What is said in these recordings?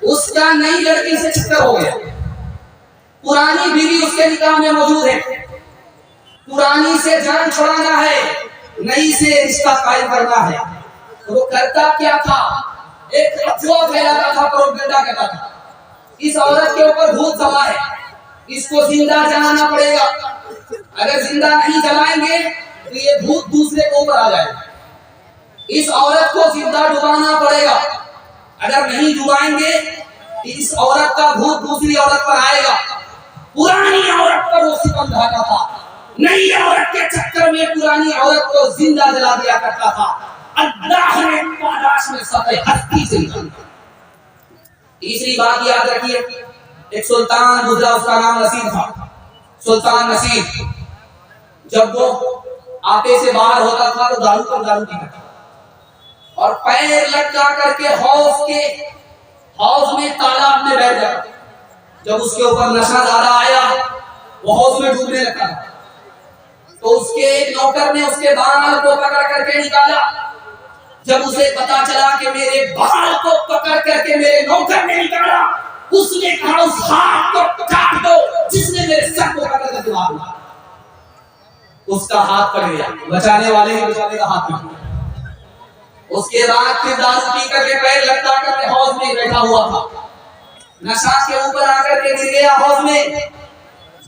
اس کا نئی لڑکی سے چکر ہو گیا، پرانی بیوی اس کے نکاح میں موجود ہے، پرانی سے جان چھڑانا ہے، نئی سے رشتہ قائم کرنا ہے۔ وہ کرتا کیا تھا؟ ایک افواہ پھیلاتا تھا، پروپیگنڈا کرتا تھا، اس عورت کے اوپر بھوت سوار ہے، اس کو زندہ جلانا پڑے گا، اگر زندہ نہیں جلائیں گے تو یہ بھوت دوسرے کو اوپر آ جائے گا، اس عورت کو زندہ ڈبانا پڑے گا، اگر نہیں ڈبائیں گے اس عورت کا بھوت دوسری عورت پر آئے گا۔ پرانی عورت پر وہ ستم ڈھاتا تھا، نئی عورت کے چکر میں پرانی عورت کو زندہ جلا دیا کرتا تھا۔ اللہ نے پاداش میں سطح ہستی سے نکالا۔ تیسری بات یاد رکھیے، ایک سلطان گزرا، اس کا نام نصیر تھا، سلطان نصیر۔ جب وہ آتے سے باہر ہوتا تھا تو دارو پر دارو پیتا تھا، اور پیر لٹکا کر کے حوض میں تالاب میں بیٹھ جاتا۔ جب اس کے اوپر نشہ زیادہ آیا وہ حوض میں ڈوبنے لگا، تو اس کے ایک نوکر نے اس کے بال کو پکڑ کر کے نکالا۔ جب اسے پتا چلا کہ میرے بال کو پکڑ کر کے میرے نوکر نے نکالا، اس نے کہا اس ہاتھ کو کاٹ دو جس نے میرے سر کو پکڑ کر کے مارا۔ اس کا ہاتھ پڑ گیا، بچانے والے نے بچانے کا ہاتھ پڑ گیا۔ اس کے بعد پھر دارو پی کر کے پیر لٹکا کر کے حوض میں بیٹھا ہوا تھا، نشہ کے اوپر آ کر کے گر گیا، حوض میں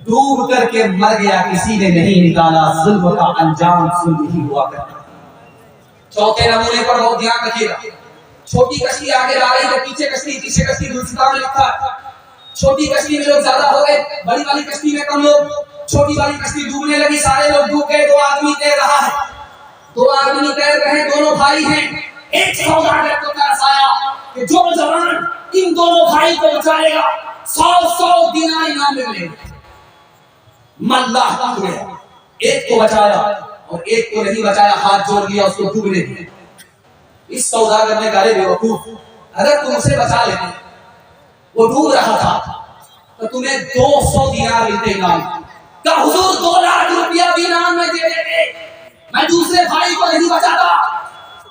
ڈوب کر کے مر گیا، کسی نے نہیں نکالا۔ ظلم کا انجام ظلم ہی ہوا کرتا۔ چوتھے نمونے پر بہت دھیان رکھیے گا، چھوٹی کشتی آگے آ رہی ہے، پیچھے کشتی، پیچھے کشتی، گلستان میں لکھا ہے چھوٹی کشتی میں لوگ زیادہ ہو گئے، بڑی والی کشتی میں کم لوگ۔ چھوٹی والی کشتی ڈوبنے لگی، سارے لوگ ڈوب گئے، دو آدمی تیر رہا ہے، دو آدمی تیر رہے، دونوں بھائی ہیں۔ ایک سوداگر کو ترس آیا کہ جو جوان ان دونوں بھائی کو بچائے گا 100 دینار انعام ملے گا۔ ملہ ڈوب گیا، ایک کو بچایا اور ایک کو نہیں بچایا، ہاتھ جوڑ لیا اس کو ڈوبنے دیا۔ اس سوداگر نے کہا بے وقوف، اگر تم اسے بچا لیتے، وہ ڈوب رہا تھا، تو تمہیں 200 دینار ملتے انعام۔ کہا حضور 2 لاکھ روپیہ بھی انعام میں دے دیتے، میں دوسرے بھائی کو نہیں بچاتا،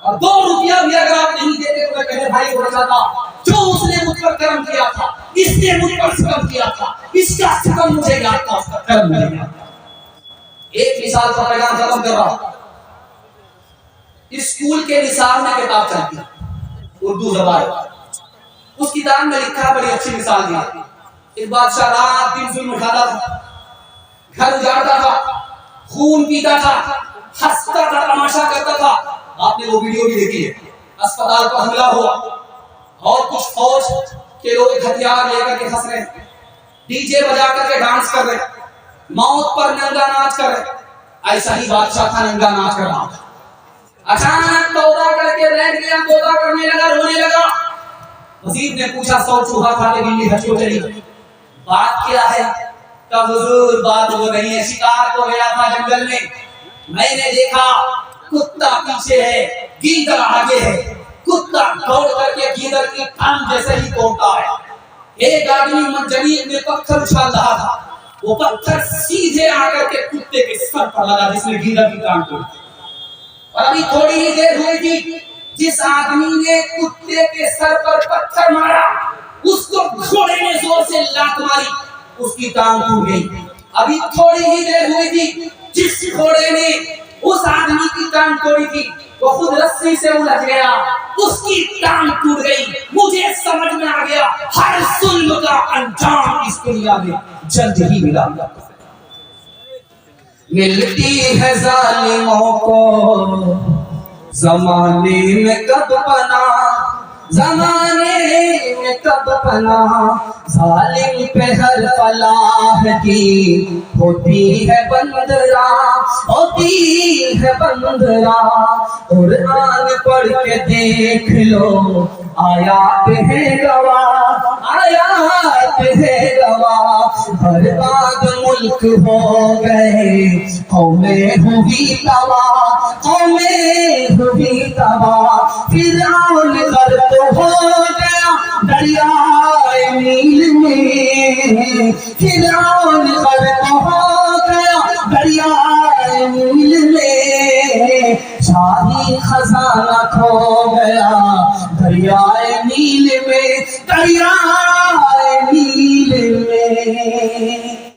اور 2 روپیہ بھی اگر آپ نہیں دیتے تو میں پہلے بھائی کو بچاتا۔ جو اس نے مجھ پر کرم کیا تھا، اس نے مجھ پر ستم کیا تھا، اس کا ستم مجھے یاد تھا، اس کا کرم مجھے یاد تھا۔ ایک مثال پر پیغام ختم کر رہا ہوں۔ اسکول کے نصاب میں کتاب چلتی ہے اردو زبان، اس کتاب میں لکھا ہے، بڑی اچھی مثال دی ہے۔ ایک بادشاہ رات دن ظلم اٹھاتا تھا، گھر اجاڑتا تھا، خون پیتا تھا، ہنستا تھا، تماشا کرتا تھا۔ آپ نے وہ ویڈیو بھی دیکھی ہے، اسپتال پر حملہ ہوا اور کچھ فوج کے لوگ ہتھیار لے کر کے ہنس رہے ہیں، ڈی جے بجا کر کے ڈانس کر رہے ہیں، موت پر ننگا ناچ کر رہے ہیں۔ ایسا ہی بادشاہ تھا، ننگا ناچ کر رہا تھا۔ اچانک توبہ کر کے بیٹھ گیا، توبہ کرنے لگا، رونے لگا۔ وزیر نے پوچھا 100 چوہا کھاتے بلی ہچو چلی، بات کیا ہے؟ کہ حضور بات وہ نہیں ہے، شکار کو گیا تھا جنگل میں نے دیکھا کتا پیچھے ہے، گیدڑ آگے ہے، کتا دوڑ کر کے گیدڑ کی ٹانگ جیسے ہی توڑتا ہے۔ ایک آدمی منجنیق میں پتھر اچھال رہا تھا، وہ پتھر سیدھے آ کر کے کتے کے سر پر لگا جس نے گیدڑ کی ٹانگ توڑی۔ اور ابھی تھوڑی ہی دیر ہوئی تھی، جس آدمی نے کتے کے سر پر پتھر مارا اس کو گھوڑے نے زور سے لات ماری، اس کی ٹانگ ٹوٹ گئی۔ ابھی تھوڑی ہی دیر ہوئی تھی، جس گھوڑے نے اس آدمی کی ٹانگ توڑی تھی وہ خود رسی سے الجھ گیا، اس کی ٹانگ ٹوٹ گئی۔ مجھے سمجھ میں آ گیا ہر ظلم کا انجام اس دنیا میں جلد ہی ملا۔ ملتی ہے ظالموں کو زمانے میں کب پناہ، زمانے میں کب پناہ، ظالم پہ ہر فلاح کی ہوتی ہے بندراہ، ہوتی ہے بندراہ۔ قرآن پڑھ کے دیکھ لو، آیات ہیں گواہ، آیات ہیں گواہ۔ برباد ملک ہو گئے، قومیں ہوئی تباہ، قومیں ہوئی تباہ۔ فرعون غرق ہو گیا دریائے نیل میں، فرعون غرق ہو گیا دریائے نیل میں، شاہی خزانہ کھو گیا دریائے نیل میں۔ ایران